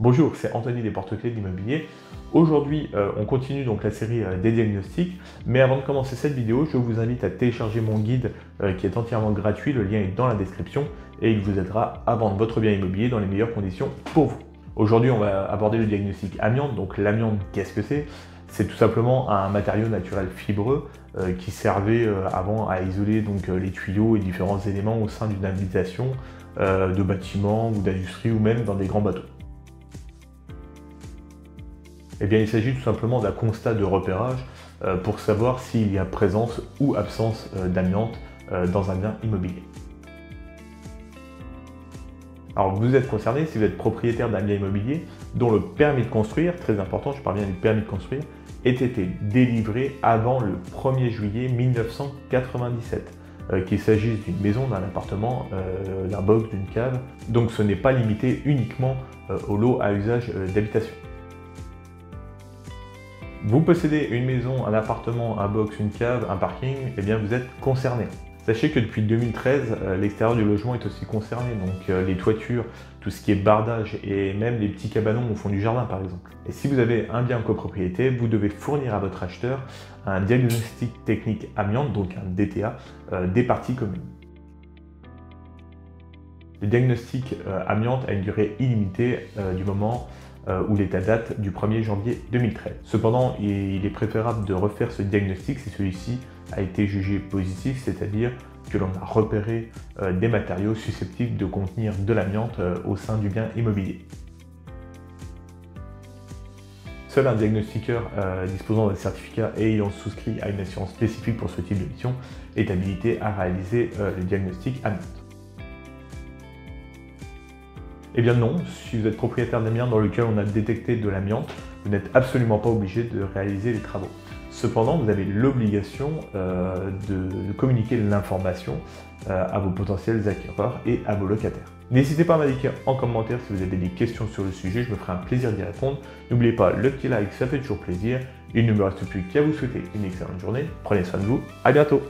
Bonjour, c'est Anthony des Porte-Clés de l'immobilier. Aujourd'hui, on continue donc la série des diagnostics, mais avant de commencer cette vidéo, je vous invite à télécharger mon guide qui est entièrement gratuit, le lien est dans la description et il vous aidera à vendre votre bien immobilier dans les meilleures conditions pour vous. Aujourd'hui, on va aborder le diagnostic amiante. Donc l'amiante, qu'est-ce que c'est? C'est tout simplement un matériau naturel fibreux qui servait avant à isoler donc, les tuyaux et différents éléments au sein d'une habitation, de bâtiments ou d'industrie ou même dans des grands bateaux. Eh bien, il s'agit tout simplement d'un constat de repérage pour savoir s'il y a présence ou absence d'amiante dans un bien immobilier. Alors, vous êtes concerné si vous êtes propriétaire d'un bien immobilier dont le permis de construire, très important, je parle bien du permis de construire, ait été délivré avant le 1er juillet 1997. Qu'il s'agisse d'une maison, d'un appartement, d'un box, d'une cave. Donc, ce n'est pas limité uniquement aux lots à usage d'habitation. Vous possédez une maison, un appartement, un box, une cave, un parking, eh bien vous êtes concerné. Sachez que depuis 2013, l'extérieur du logement est aussi concerné, donc les toitures, tout ce qui est bardage et même les petits cabanons au fond du jardin par exemple. Et si vous avez un bien en copropriété, vous devez fournir à votre acheteur un diagnostic technique amiante, donc un DTA, des parties communes. Le diagnostic amiante a une durée illimitée du moment où l'état date du 1er janvier 2013. Cependant, il est préférable de refaire ce diagnostic si celui-ci a été jugé positif, c'est-à-dire que l'on a repéré des matériaux susceptibles de contenir de l'amiante au sein du bien immobilier. Seul un diagnostiqueur disposant d'un certificat et ayant souscrit à une assurance spécifique pour ce type de mission est habilité à réaliser le diagnostic amiante. Eh bien non, si vous êtes propriétaire d'un bien dans lequel on a détecté de l'amiante, vous n'êtes absolument pas obligé de réaliser les travaux. Cependant, vous avez l'obligation de communiquer l'information à vos potentiels acquéreurs et à vos locataires. N'hésitez pas à m'indiquer en commentaire si vous avez des questions sur le sujet, je me ferai un plaisir d'y répondre. N'oubliez pas le petit like, ça fait toujours plaisir. Il ne me reste plus qu'à vous souhaiter une excellente journée. Prenez soin de vous, à bientôt.